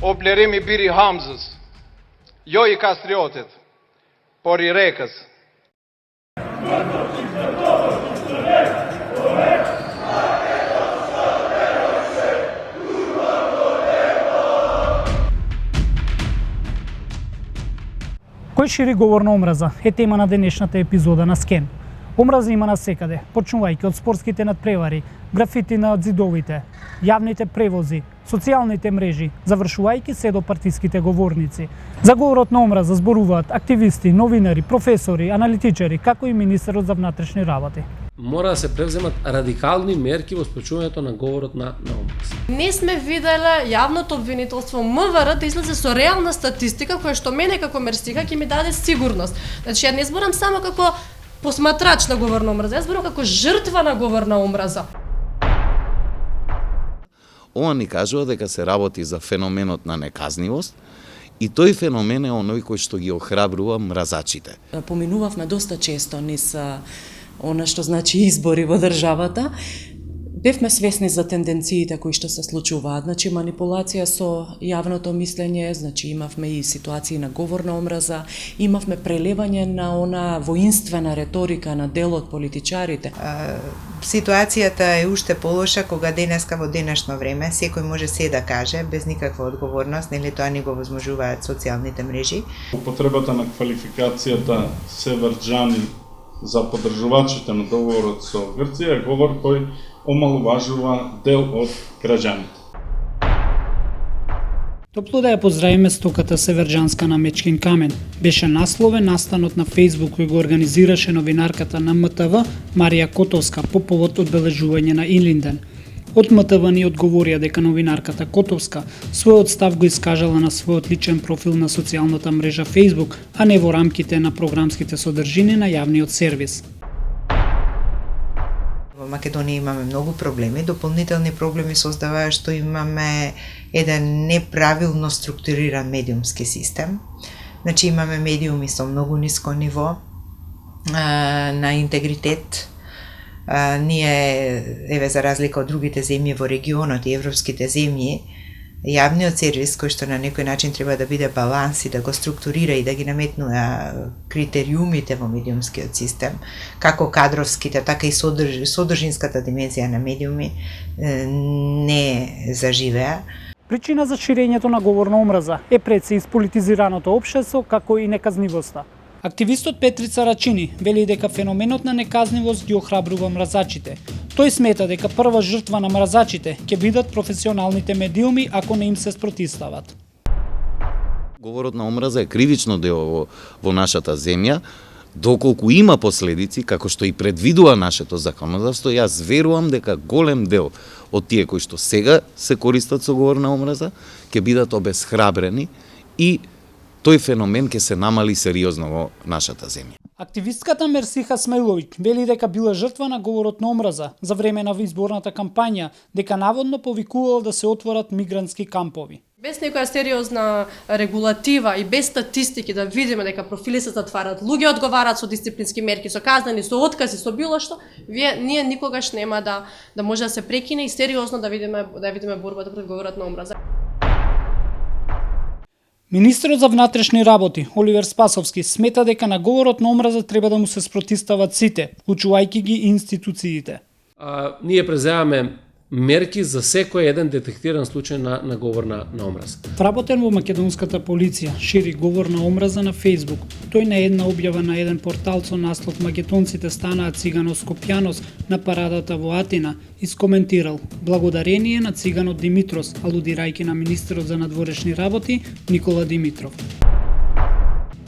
Oblerimi biri Hamzës, jo i kastriotit, por i rekës. Кој шири говор на омраза е тема на денешната епизода на Скен. Омраза има насекаде, почнувајќи од спортските надпревари, графити на ѕидовите, јавните превози, социјалните мрежи, завршувајќи се до партиските говорници. За говорот на омраза зборуваат активисти, новинари, професори, аналитичари, како и министерот за внатрешни работи. Мора да се превземат радикални мерки во спречувањето на говорот на омраза. Не сме виделе јавното обвинителство МВР да излезе со реална статистика која што мене како мерсика ќе ми даде сигурност. Значи ја не зборам само како посматрач на говор на омраза, јас зборам како жртва на говор на омраза. Ова ни кажува дека се работи за феноменот на неказнивост и тој феномен е оној кој што ги охрабрува мразачите. Поминувавме доста често низ она што значи избори во државата. Бевме свесни за тенденциите кои што се случуваат, значи манипулација со јавното мислење, значи имавме и ситуации на говор на омраза, имавме прелевање на она воинствена реторика на дел од политичарите. Ситуацијата е уште полоша кога денеска во денешно време секој може се да каже без никаква одговорност, нели тоа ни го возможуваат социјалните мрежи. Употребата на квалификацијата северџани за поддржувачите на договорот со Грција е говор кој омалуважува дел од граѓаните. Топло да ја поздравиме стоката Северџанска на Мечкин камен. Беше насловен настанот на Фејсбук кој го организираше новинарката на МТВ Марија Котовска по повод одбележување на Илинден. Од МТВ ни одговорија дека новинарката Котовска својот став го искажала на својот личен профил на социјалната мрежа Фејсбук, а не во рамките на програмските содржини на јавниот сервис. Во Македонија имаме многу проблеми, дополнителни проблеми создаваја што имаме еден неправилно структуриран медиумски систем. Значи имаме медиуми со многу ниско ниво на интегритет. Ние, еве за разлика од другите земји во регионот и европските земји, јавниот сервис кој што на некој начин треба да биде баланс и да го структурира и да ги наметнува критериумите во медиумскиот систем, како кадровските, така и содржинската димензија на медиуми не заживеа. Причина за ширењето на говор на омраза е пред се исполитизираното општество, како и неказнивоста. Активистот Петрица Рачини вели дека феноменот на неказнивост ги охрабрува мразачите. Тој смета дека прва жртва на мразачите ќе бидат професионалните медиуми ако не им се спротивстават. Говорот на омраза е кривично дело во нашата земја, доколку има последици, како што и предвидува нашето законодавство. Јас верувам дека голем дел од тие кои што сега се користат со говор на омраза ќе бидат обесхрабрени и тој феномен ќе се намали сериозно во нашата земја. Активистката Мерсиха Смаиловиќ вели дека била жртва на говорот на омраза за време на изборната кампања, дека наводно повикувал да се отворат мигрантски кампови. Без некоја сериозна регулатива и без статистики да видиме дека профили се затварат, луѓе одговараат со дисциплински мерки, со казни, со откази, со било што, ние никогаш нема да може да се прекине и сериозно да видиме борбата против говорот на омраза. Министерот за внатрешни работи, Оливер Спасовски, смета дека на говорот на омраза треба да му се спротивстават сите, вклучувајќи ги институциите. Ние преземаме мерки за секој еден детектиран случај на говор на омраза. Вработен во македонската полиција шири говор на омраза на Фејсбук. Тој на една објава на еден портал со наслов "Македонците станаа циганот Скопјанос на парадата во Атина" искоментирал: "Благодарение на циганот Димитрос", алудирајќи на министерот за надворешни работи Никола Димитров.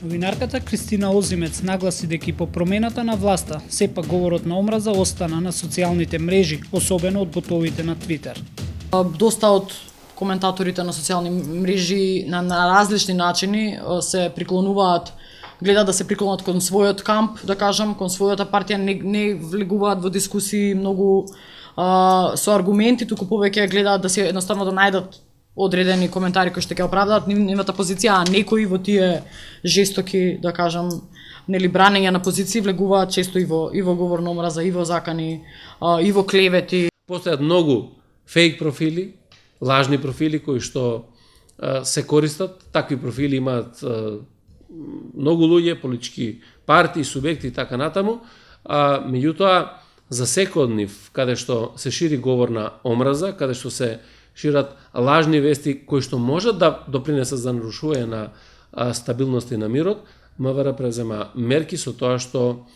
Новинарката Кристина Озимец нагласи дека и по промената на власта, сепак говорот на омраза остана на социјалните мрежи, особено од ботовите на Твитер. Доста од коментаторите на социјални мрежи на различни начини се приклонуваат, гледаат да се приклонат кон својот камп, да кажам, кон својата партија, не влегуваат во дискусии многу со аргументи, туку повеќе гледаат да се едноставно да најдат одредени коментари кои што ќе оправдаат нивната позиција, а некои во тие жестоки, да кажам, нели бранење на позиции влегуваат често и во говор на омраза, и во закани, и во клевети. Постојат многу фейк профили, лажни профили кои што се користат, такви профили имаат многу луѓе, политички партии, субјекти и така натаму, меѓутоа за секој од нив, каде што се шири говор на омраза, каде што се шират лажни вести кои што можат да допринесат за нарушување на стабилност и на мирот, МВР презема мерки со тоа што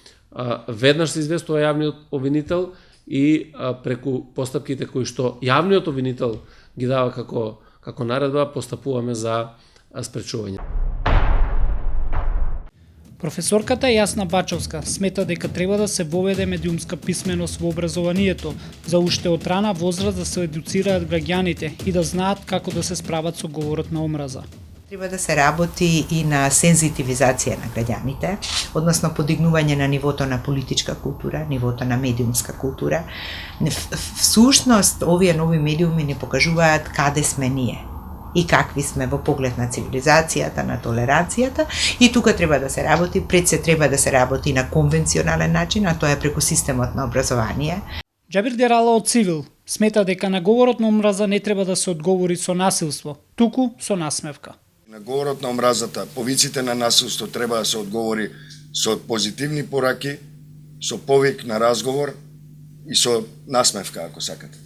веднаш се известува јавниот обвинител и преку постапките кои што јавниот обвинител ги дава како наредба, постапуваме за спречување. Професорката Јасна Бачовска смета дека треба да се воведе медиумска писменост во образованието, за уште од рана возраст да се едуцираат граѓаните и да знаат како да се справат со говорот на омраза. Треба да се работи и на сензитивизација на граѓаните, односно подигнување на нивото на политичка култура, нивото на медиумска култура. Всушност, овие нови медиуми ни покажуваат каде сме ние и какви сме во поглед на цивилизацијата, на толеранцијата, и тука треба да се работи, пред се треба да се работи на конвенционален начин, а тоа е преку системот на образование. Џабир Дерала од Цивил смета дека на говорот на омраза не треба да се одговори со насилство, туку со насмевка. На говорот на омразата, повиците на насилство треба да се одговори со позитивни пораки, со повик на разговор и со насмевка, ако сакате.